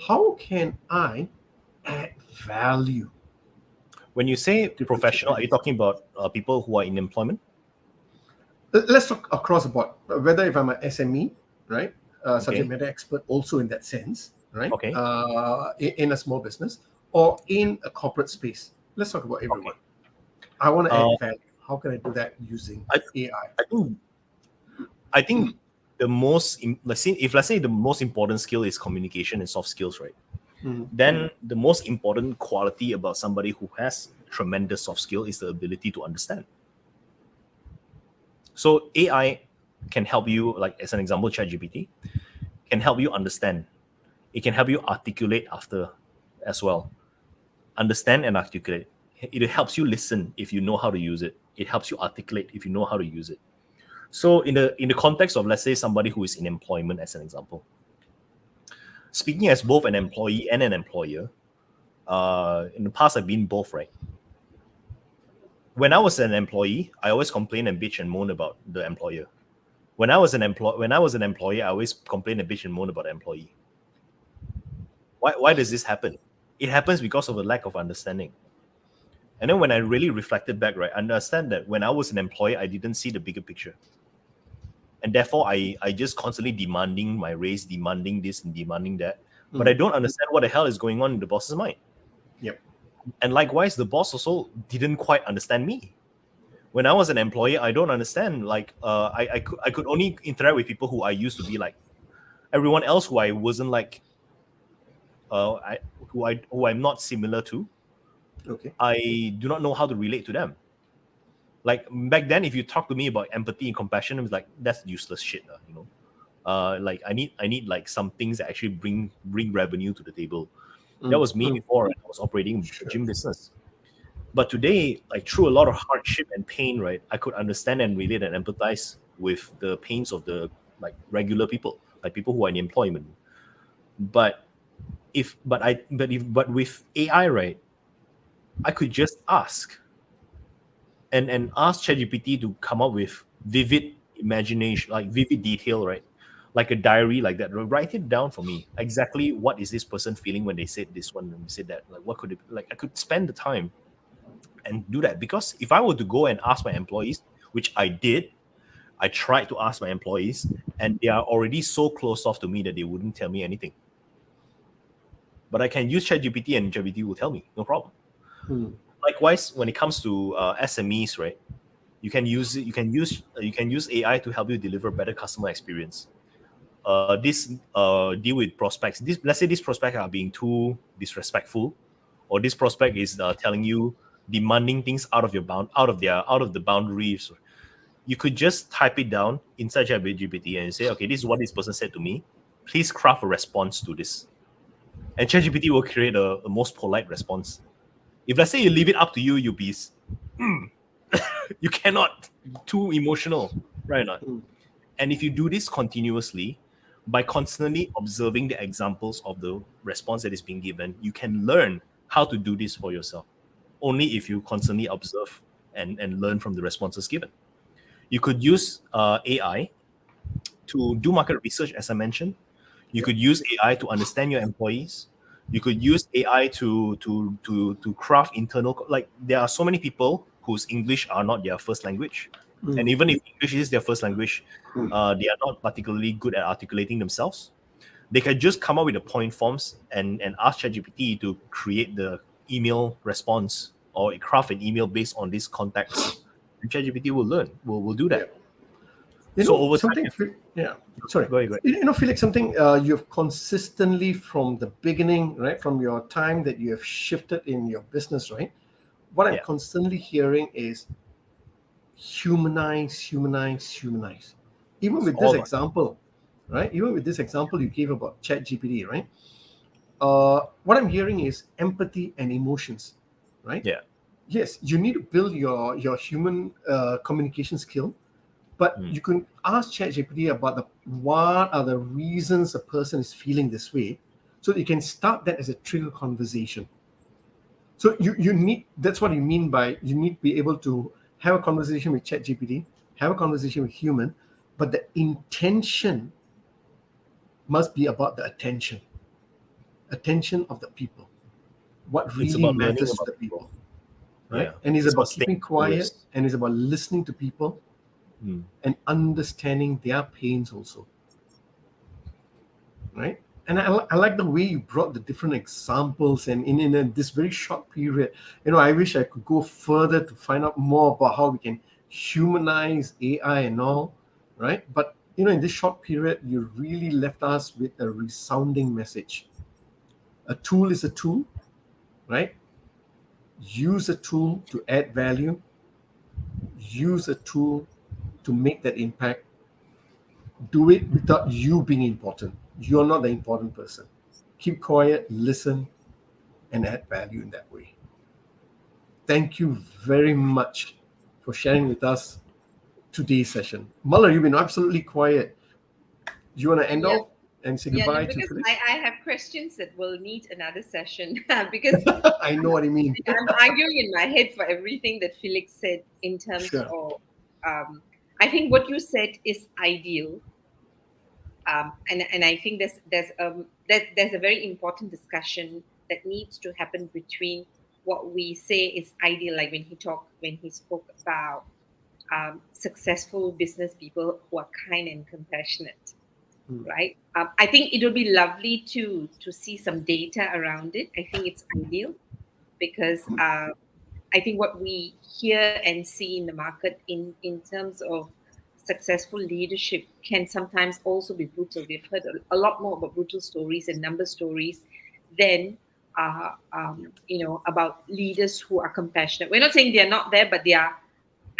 How can I add value When you say to differentiate professional, are you myself? talking about people who are in employment? Let's talk across the board, whether if I'm an SME, right? Subject Okay. matter expert also in that sense, right? Okay. In a small business or in a corporate space. Let's talk about everyone. Okay. I want to add Uh, value. How can I do that using I, AI? I think the most let's say the most important skill is communication and soft skills, right? Mhm. Then the most important quality about somebody who has tremendous soft skill is the ability to understand. So AI can help you, like as an example, ChatGPT can help you understand. It can help you articulate after as well. Understand and articulate. It helps you listen if you know how to use it. It helps you articulate if you know how to use it. So in the context of, let's say, somebody who is in employment, as an example, speaking as both an employee and an employer, in the past I've been both, right? when I was an employee, I always complain and bitch and moan about the employer. When I was an employee, I always complain and bitch and moan about the employee. Why does this happen? It happens because of a lack of understanding. And then when I really reflected back, right, I understand that when I was an employee, I didn't see the bigger picture. And therefore, I just constantly demanding my raise, demanding this and demanding that. But I don't understand what the hell is going on in the boss's mind. Yep. And likewise, the boss also didn't quite understand me. When I was an employee, I don't understand. Like, I could only interact with people who I used to be like. Everyone else who I wasn't like, who I'm not similar to. Okay. I do not know how to relate to them. Like back then, if you talk to me about empathy and compassion, it was like, that's useless shit, you know. Like I need like some things that actually bring revenue to the table. That was me before I was operating gym business. But today, like through a lot of hardship and pain, right, I could understand and relate and empathize with the pains of the like regular people, like people who are in employment. But with AI, right, I could just ask and ask ChatGPT to come up with vivid imagination, like vivid detail, right? Like a diary like that. Write it down for me. Exactly what is this person feeling when they said this one and said that? Like what could it like I could spend the time and do that. Because if I were to go and ask my employees, which I did, I tried to ask my employees, and they are already so closed off to me that they wouldn't tell me anything. But I can use ChatGPT and ChatGPT will tell me, no problem. Likewise, when it comes to SMEs, right? You can use AI to help you deliver better customer experience. This deal with prospects. Let's say this prospect are being too disrespectful, or this prospect is telling you demanding things out of the boundaries. You could just type it down inside ChatGPT and say, okay, this is what this person said to me. Please craft a response to this, and ChatGPT will create a most polite response. If let's say you leave it up to you, you'll be you cannot too emotional, right or not? And if you do this continuously, by constantly observing the examples of the response that is being given, you can learn how to do this for yourself. Only if you constantly observe and learn from the responses given. You could use AI to do market research, as I mentioned. You could use AI to understand your employees. You could use AI to craft internal. Like there are so many people whose English are not their first language, and even if English is their first language, they are not particularly good at articulating themselves. They can just come up with the point forms and ask ChatGPT to create the email response or craft an email based on this context. And ChatGPT will do that. You So know, over something, time, sorry. Go ahead. You know, Felix, something you've consistently from the beginning, right, from your time that you have shifted in your business, right? What I'm constantly hearing is humanize. Even with this example, right? Even with this example you gave about ChatGPT, right? What I'm hearing is empathy and emotions, right? Yeah. Yes, you need to build your human communication skill, but you can ask ChatGPT about what are the reasons a person is feeling this way, so that you can start that as a trigger conversation. So you need, that's what you mean by you need to be able to have a conversation with ChatGPT, have a conversation with human, but the intention must be about the attention of the people. What It's really about learning matters to about the people, people. right? Yeah. And it's It's about about staying keeping quiet, curious. and it's about listening to people and understanding their pains also, right? And I like the way you brought the different examples, and in this very short period, you know, I wish I could go further to find out more about how we can humanize AI and all, right? But you know, in this short period, you really left us with a resounding message. A tool is a tool, right? Use a tool to add value. Use a tool to make that impact. Do it without you being important. You're not the important person. Keep quiet, listen, and add value in that way. Thank you very much for sharing with us today's session. Muller, you've been absolutely quiet. You want to end off? and say Yeah, no, goodbye to because Felix? I have questions that will need another session because I know what you mean. I'm arguing in my head for everything that Felix said in terms Sure. of. I think what you said is ideal, and I think there's a very important discussion that needs to happen between what we say is ideal, like when he spoke about successful business people who are kind and compassionate, Hmm. right? I think it would be lovely to see some data around it. I think it's ideal because I think what we hear and see in the market in terms of successful leadership can sometimes also be brutal. We've heard a lot more about brutal stories and number stories than about leaders who are compassionate. We're not saying they're not there, but they are.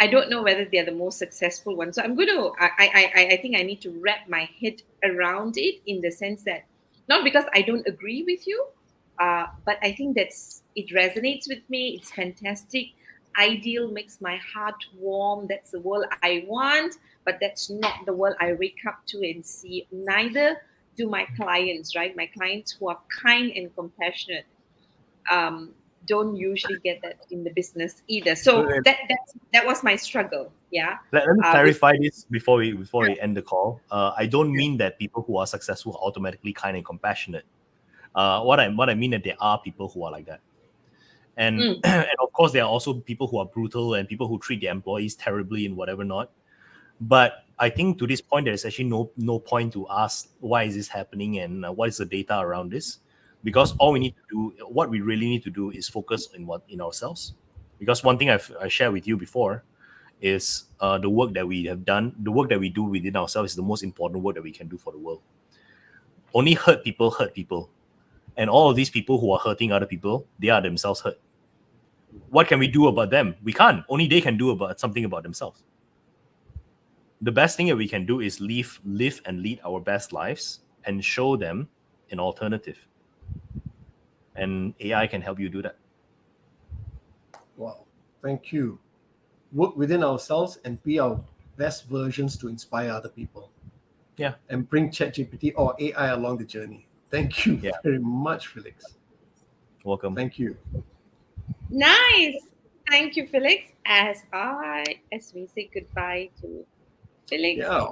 I don't know whether they're the most successful ones. So I'm going to. I think I need to wrap my head around it in the sense that not because I don't agree with you, but I think it resonates with me. It's fantastic. Ideal makes my heart warm. That's the world I want, but that's not the world I wake up to and see. Neither do my clients, right? My clients who are kind and compassionate um, don't usually get that in the business either. So that was my struggle. Yeah. Let me With clarify this before we end the call. I don't mean that people who are successful are automatically kind and compassionate. What I mean that there are people who are like that, and mm, and of course there are also people who are brutal and people who treat their employees terribly and whatever not. But I think to this point, there is actually no point to ask why is this happening and what is the data around this, because all we need to do, what we really need to do, is focus in ourselves. Because one thing I shared with you before is the work that we have done, the work that we do within ourselves is the most important work that we can do for the world. Only hurt people, and all of these people who are hurting other people, they are themselves hurt. What can we do about them? We can't. Only they can do about something about themselves. The best thing that we can do is live and lead our best lives and show them an alternative. And AI can help you do that. Wow. Thank you. Work within ourselves and be our best versions to inspire other people Yeah. and bring Chat-GPT or AI along the journey. Thank you Yeah. very much, Felix. Welcome. Thank you. nice. Thank you, Felix. As we say goodbye to Felix. Yeah.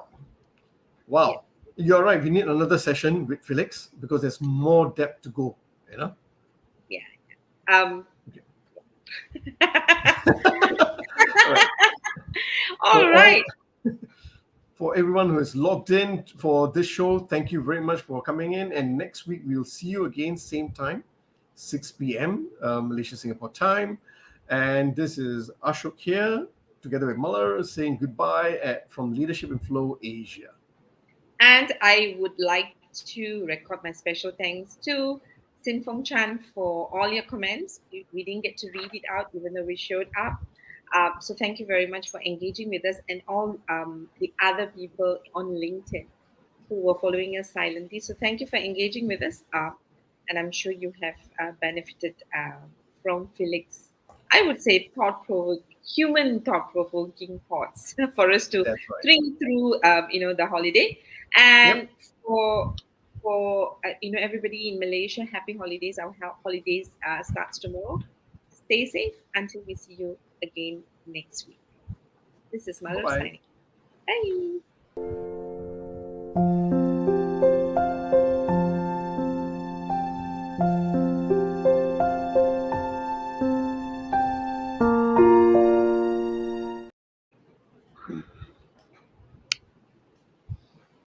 Wow. You're right. We need another session with Felix because there's more depth to go, you know? Yeah. Um. All right. All right. For everyone who is logged in for this show, thank you very much for coming in. And next week, we'll see you again, same time, 6 p.m. Malaysia, Singapore time. And this is Ashok here, together with Muller, saying goodbye from Leadership in Flow Asia. And I would like to record my special thanks to Sin Fong Chan for all your comments. We didn't get to read it out, even though we showed up. So thank you very much for engaging with us and all the other people on LinkedIn who were following us silently. So thank you for engaging with us. And I'm sure you have benefited from Felix. I would say human thought-provoking thoughts for us to That's right. think through, the holiday. And for everybody in Malaysia, happy holidays. Our holidays starts tomorrow. Stay safe until we see you again next week. This is Mother Bye-bye. signing. Bye.